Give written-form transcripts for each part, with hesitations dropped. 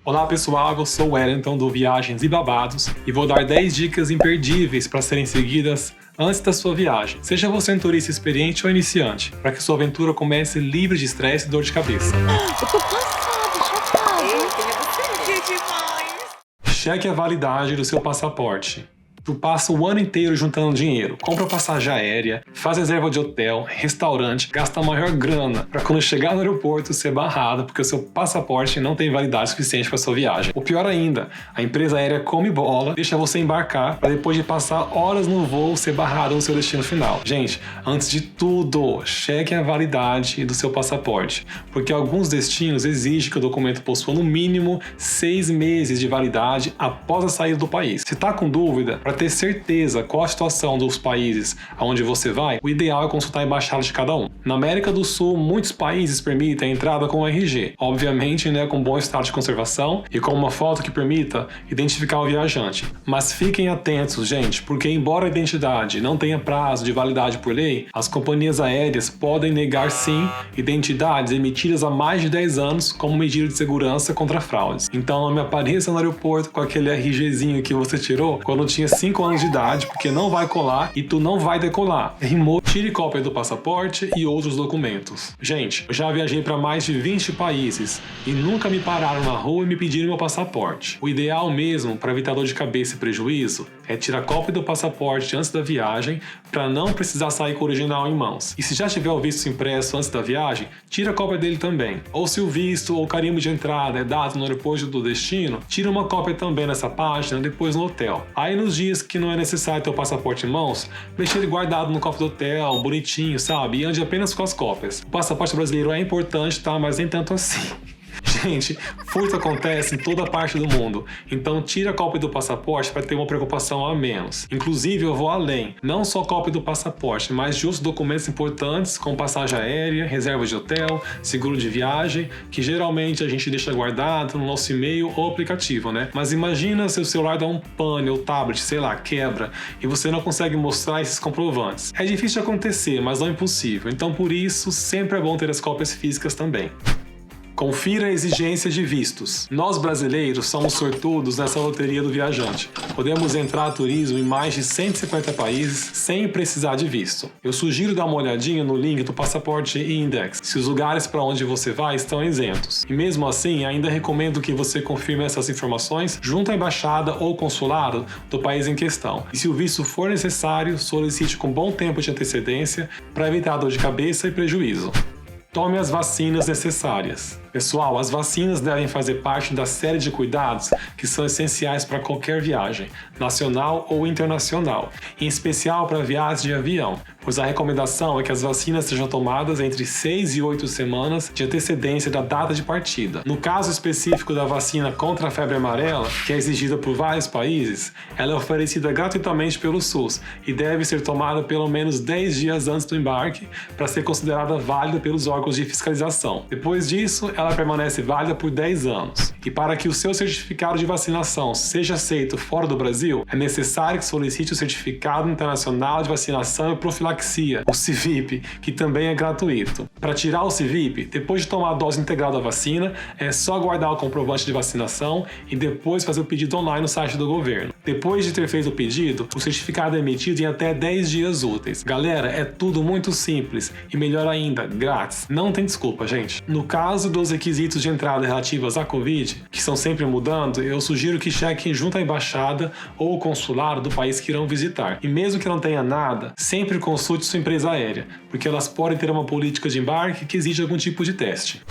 Olá pessoal, eu sou o Wellington do Viagens e Babados e vou dar 10 dicas imperdíveis para serem seguidas antes da sua viagem. Seja você um turista experiente ou iniciante, para que sua aventura comece livre de estresse e dor de cabeça. Eu tô chocada. Que demais! Cheque a validade do seu passaporte. Tu passa o ano inteiro juntando dinheiro, compra passagem aérea, faz reserva de hotel, restaurante, gasta a maior grana para quando chegar no aeroporto ser barrado porque o seu passaporte não tem validade suficiente para sua viagem. O pior ainda, a empresa aérea come bola, deixa você embarcar para depois de passar horas no voo ser barrado no seu destino final. Gente, antes de tudo, cheque a validade do seu passaporte, porque alguns destinos exigem que o documento possua no mínimo 6 meses de validade após a saída do país. Se tá com dúvida, para ter certeza qual a situação dos países aonde você vai, o ideal é consultar a embaixada de cada um. Na América do Sul, muitos países permitem a entrada com RG, obviamente, com bom estado de conservação e com uma foto que permita identificar o viajante. Mas fiquem atentos, gente, porque embora a identidade não tenha prazo de validade por lei, as companhias aéreas podem negar sim identidades emitidas há mais de 10 anos como medida de segurança contra fraudes. Então não me apareça no aeroporto com aquele RGzinho que você tirou quando tinha 5 anos de idade, porque não vai colar e tu não vai decolar. Rimou, tire cópia do passaporte e outros documentos. Gente, eu já viajei para mais de 20 países e nunca me pararam na rua e me pediram meu passaporte. O ideal mesmo, para evitar dor de cabeça e prejuízo, é tirar cópia do passaporte antes da viagem para não precisar sair com o original em mãos. E se já tiver o visto impresso antes da viagem, tira a cópia dele também. Ou se o visto ou carimbo de entrada é dado no aeroporto do destino, tira uma cópia também nessa página depois no hotel. Aí nos dias que não é necessário ter o passaporte em mãos, deixe ele guardado no cofre do hotel, bonitinho, sabe? E ande apenas com as cópias. O passaporte brasileiro é importante, tá? Mas nem tanto assim. Gente, furto acontece em toda parte do mundo, então tira a cópia do passaporte para ter uma preocupação a menos. Inclusive, eu vou além, não só cópia do passaporte, mas de outros documentos importantes, como passagem aérea, reserva de hotel, seguro de viagem, que geralmente a gente deixa guardado no nosso e-mail ou aplicativo, Mas imagina se o celular dá um pane ou tablet, sei lá, quebra, e você não consegue mostrar esses comprovantes. É difícil de acontecer, mas não é impossível, então por isso sempre é bom ter as cópias físicas também. Confira a exigência de vistos. Nós brasileiros somos sortudos nessa loteria do viajante. Podemos entrar a turismo em mais de 150 países sem precisar de visto. Eu sugiro dar uma olhadinha no link do Passaporte Index, se os lugares para onde você vai estão isentos. E mesmo assim, ainda recomendo que você confirme essas informações junto à embaixada ou consulado do país em questão. E se o visto for necessário, solicite com bom tempo de antecedência para evitar dor de cabeça e prejuízo. Tome as vacinas necessárias. Pessoal, as vacinas devem fazer parte da série de cuidados que são essenciais para qualquer viagem, nacional ou internacional, em especial para viagens de avião, pois a recomendação é que as vacinas sejam tomadas entre 6 e 8 semanas de antecedência da data de partida. No caso específico da vacina contra a febre amarela, que é exigida por vários países, ela é oferecida gratuitamente pelo SUS e deve ser tomada pelo menos 10 dias antes do embarque para ser considerada válida pelos órgãos de fiscalização. Depois disso, ela permanece válida por 10 anos. E para que o seu certificado de vacinação seja aceito fora do Brasil, é necessário que solicite o Certificado Internacional de Vacinação e Profilaxia, o CIVIP, que também é gratuito. Para tirar o CIVIP, depois de tomar a dose integral da vacina, é só guardar o comprovante de vacinação e depois fazer o pedido online no site do governo. Depois de ter feito o pedido, o certificado é emitido em até 10 dias úteis. Galera, é tudo muito simples e melhor ainda, grátis. Não tem desculpa, gente. No caso dos requisitos de entrada relativos à Covid, que estão sempre mudando, eu sugiro que chequem junto à embaixada ou o consulado do país que irão visitar. E mesmo que não tenha nada, sempre consulte sua empresa aérea, porque elas podem ter uma política de embarque que exige algum tipo de teste.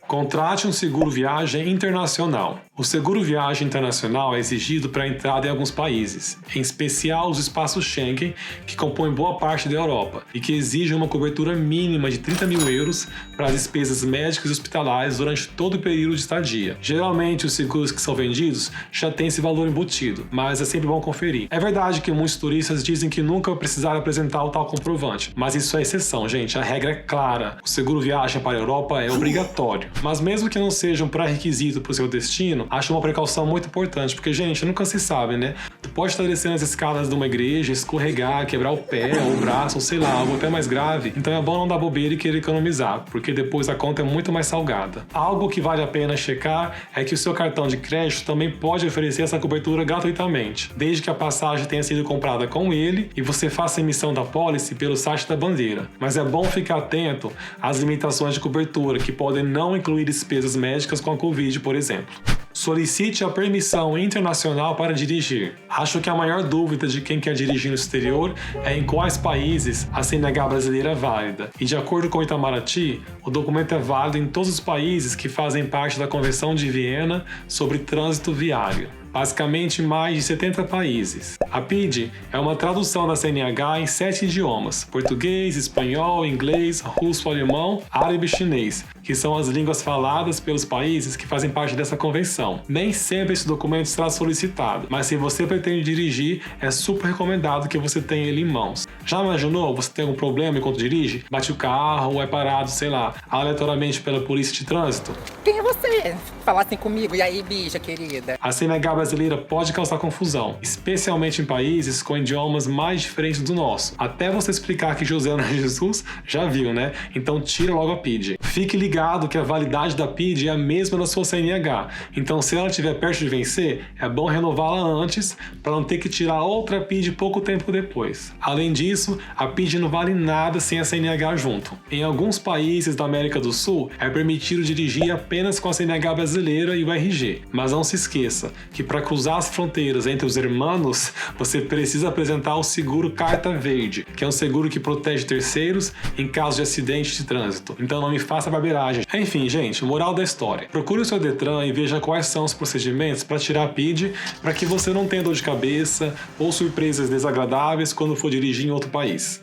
Contrate um seguro viagem internacional. O seguro viagem internacional é exigido para a entrada em alguns países, em especial os espaços Schengen, que compõem boa parte da Europa, e que exigem uma cobertura mínima de 30 mil euros para as despesas médicas e hospitalares durante todo o período de estadia. Geralmente, os seguros que são vendidos já têm esse valor embutido, mas é sempre bom conferir. É verdade que muitos turistas dizem que nunca precisaram apresentar o tal comprovante, mas isso é exceção, gente. A regra é clara. O seguro viagem para a Europa é obrigatório. Mas mesmo que não seja um pré-requisito para o seu destino, acho uma precaução muito importante, porque, gente, nunca se sabe, né? Tu pode estar descendo as escadas de uma igreja, escorregar, quebrar o pé, ou o braço, ou sei lá, algo até mais grave. Então é bom não dar bobeira e querer economizar, porque depois a conta é muito mais salgada. Algo que vale a pena checar é que o seu cartão de crédito também pode oferecer essa cobertura gratuitamente, desde que a passagem tenha sido comprada com ele e você faça a emissão da pólice pelo site da bandeira. Mas é bom ficar atento às limitações de cobertura, que podem não incluir despesas médicas com a Covid, por exemplo. Solicite a permissão internacional para dirigir. Acho que a maior dúvida de quem quer dirigir no exterior é em quais países a CNH brasileira é válida. E de acordo com o Itamaraty, o documento é válido em todos os países que fazem parte da Convenção de Viena sobre Trânsito Viário. Basicamente mais de 70 países. A PID é uma tradução da CNH em 7 idiomas: português, espanhol, inglês, russo, alemão, árabe e chinês, que são as línguas faladas pelos países que fazem parte dessa convenção. Nem sempre esse documento será solicitado, mas se você pretende dirigir, é super recomendado que você tenha ele em mãos. Já imaginou você tem algum problema enquanto dirige? Bate o carro ou é parado, sei lá, aleatoriamente pela polícia de trânsito? Quem é você? Falar assim comigo, e aí, bicha querida? A CNH brasileira pode causar confusão, especialmente em países com idiomas mais diferentes do nosso. Até você explicar que José não é Jesus, já viu, né? Então tira logo a PID. Fique ligado que a validade da PID é a mesma da sua CNH, então se ela estiver perto de vencer, é bom renová-la antes para não ter que tirar outra PID pouco tempo depois. Além disso, a PID não vale nada sem a CNH junto. Em alguns países da América do Sul, é permitido dirigir apenas com a CNH brasileira e o RG, mas não se esqueça que para cruzar as fronteiras entre os hermanos, você precisa apresentar o seguro Carta Verde, que é um seguro que protege terceiros em caso de acidente de trânsito. Então não me faça barbeiragem. Enfim, gente, moral da história. Procure o seu Detran e veja quais são os procedimentos para tirar a PID, para que você não tenha dor de cabeça ou surpresas desagradáveis quando for dirigir em outro país.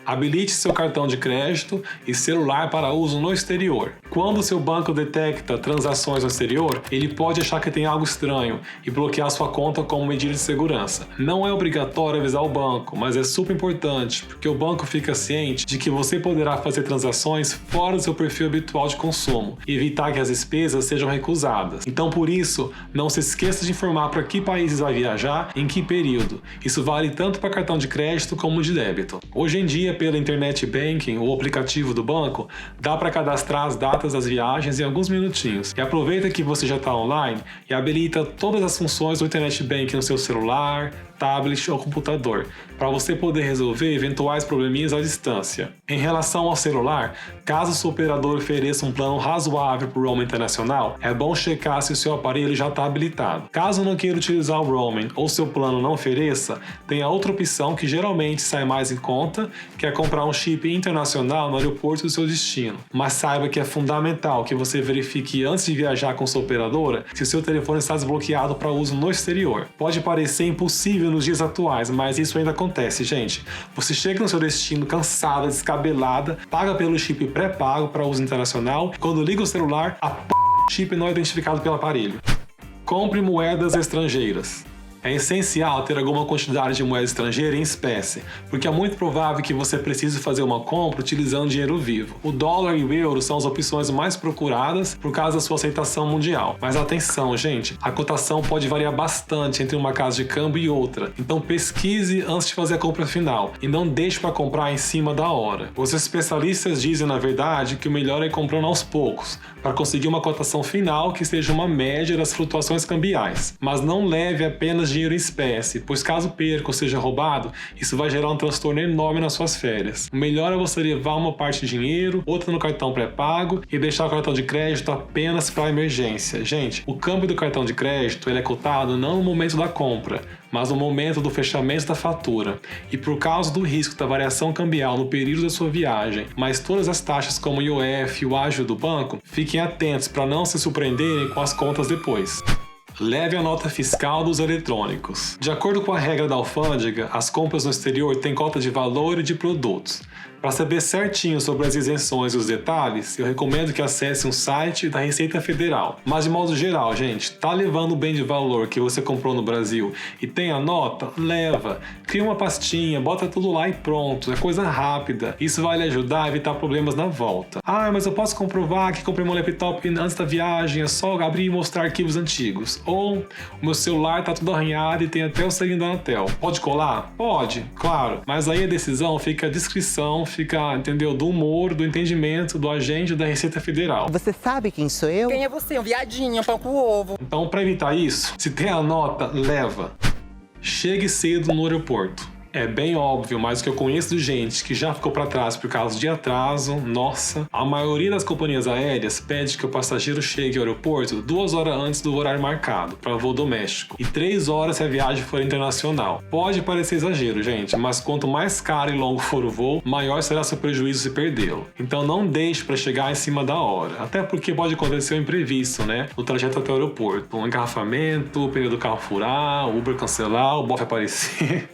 Habilite seu cartão de crédito e celular para uso no exterior. Quando seu banco detecta transações no exterior, ele pode achar que tem algo estranho e bloquear sua conta como medida de segurança. Não é obrigatório avisar o banco, mas é super importante, porque o banco fica ciente de que você poderá fazer transações fora do seu perfil habitual de consumo e evitar que as despesas sejam recusadas. Então, por isso, não se esqueça de informar para que países vai viajar e em que período. Isso vale tanto para cartão de crédito como de débito. Hoje em dia, pela internet banking ou aplicativo do banco, dá para cadastrar as datas das viagens em alguns minutinhos. E aproveita que você já está online e habilita todas as funções do internet banking no seu celular, tablet ou computador, para você poder resolver eventuais probleminhas à distância. Em relação ao celular, caso o seu operador ofereça um plano razoável para o roaming internacional, é bom checar se o seu aparelho já está habilitado. Caso não queira utilizar o roaming ou seu plano não ofereça, tem a outra opção que geralmente sai mais em conta, que é comprar um chip internacional no aeroporto do seu destino. Mas saiba que é fundamental que você verifique antes de viajar com sua operadora se o seu telefone está desbloqueado para uso no exterior. Pode parecer impossível nos dias atuais, mas isso ainda acontece, gente. Você chega no seu destino cansada, descabelada, paga pelo chip pré-pago para uso internacional, quando liga o celular, o chip não é identificado pelo aparelho. Compre moedas estrangeiras. É essencial ter alguma quantidade de moeda estrangeira em espécie, porque é muito provável que você precise fazer uma compra utilizando dinheiro vivo. O dólar e o euro são as opções mais procuradas por causa da sua aceitação mundial. Mas atenção, gente, a cotação pode variar bastante entre uma casa de câmbio e outra, então pesquise antes de fazer a compra final e não deixe para comprar em cima da hora. Os especialistas dizem, na verdade, que o melhor é ir comprando aos poucos, para conseguir uma cotação final que seja uma média das flutuações cambiais. Mas não leve apenas dinheiro em espécie, pois caso perca ou seja roubado, isso vai gerar um transtorno enorme nas suas férias. O melhor é você levar uma parte de dinheiro, outra no cartão pré-pago e deixar o cartão de crédito apenas para emergência. Gente, o câmbio do cartão de crédito ele é cotado não no momento da compra, mas no momento do fechamento da fatura. E por causa do risco da variação cambial no período da sua viagem, mas todas as taxas como o IOF e o ágio do banco, fiquem atentos para não se surpreenderem com as contas depois. Leve a nota fiscal dos eletrônicos. De acordo com a regra da alfândega, as compras no exterior têm cota de valor e de produtos. Para saber certinho sobre as isenções e os detalhes, eu recomendo que acesse um site da Receita Federal. Mas de modo geral, gente, tá levando o bem de valor que você comprou no Brasil e tem a nota? Leva. Cria uma pastinha, bota tudo lá e pronto. É coisa rápida. Isso vai lhe ajudar a evitar problemas na volta. Ah, mas eu posso comprovar que comprei meu laptop antes da viagem, é só abrir e mostrar arquivos antigos. Ou o meu celular tá tudo arranhado e tem até o selinho da Anatel. Pode colar? Pode, claro. Mas aí a decisão fica a discrição, fica, entendeu? Do humor, do entendimento do agente da Receita Federal. Você sabe quem sou eu? Quem é você? Um viadinho, um pão com ovo. Então, para evitar isso, se tem a nota, leva. Chegue cedo no aeroporto. É bem óbvio, mas o que eu conheço de gente que já ficou para trás por causa de atraso, nossa, a maioria das companhias aéreas pede que o passageiro chegue ao aeroporto 2 horas antes do horário marcado para voo doméstico e 3 horas se a viagem for internacional. Pode parecer exagero, gente, mas quanto mais caro e longo for o voo, maior será seu prejuízo se perdê-lo. Então não deixe para chegar em cima da hora, até porque pode acontecer um imprevisto, né? No trajeto até o aeroporto, um engarrafamento, o pneu do carro furar, o Uber cancelar, o bofe aparecer.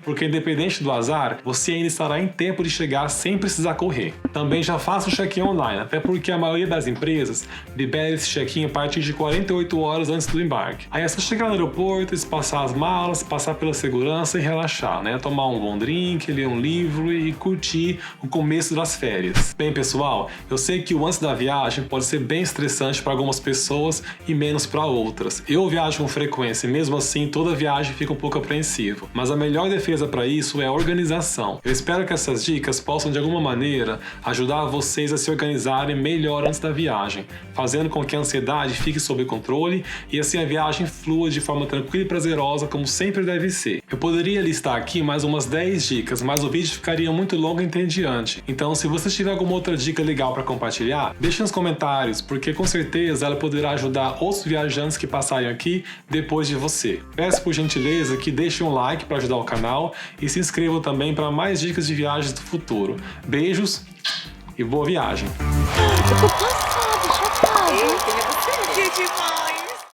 Porque independente do azar, você ainda estará em tempo de chegar sem precisar correr. Também já faça o check-in online, até porque a maioria das empresas libera esse check-in a partir de 48 horas antes do embarque. Aí é só chegar no aeroporto, espaçar as malas, passar pela segurança e relaxar, né? Tomar um bom drink, ler um livro e curtir o começo das férias. Bem, pessoal, eu sei que o antes da viagem pode ser bem estressante para algumas pessoas e menos para outras. Eu viajo com frequência e mesmo assim toda viagem fica um pouco apreensivo. Mas a melhor defesa para isso é a organização. Eu espero que essas dicas possam de alguma maneira ajudar vocês a se organizarem melhor antes da viagem, fazendo com que a ansiedade fique sob controle e assim a viagem flua de forma tranquila e prazerosa como sempre deve ser. Eu poderia listar aqui mais umas 10 dicas, mas o vídeo ficaria muito longo e entediante. Então, se você tiver alguma outra dica legal para compartilhar, deixe nos comentários, porque com certeza ela poderá ajudar outros viajantes que passarem aqui depois de você. Peço por gentileza que deixe um like para ajudar o canal e se inscrevam também para mais dicas de viagens do futuro. Beijos e boa viagem! Eu tô passada, chocada. Que demais.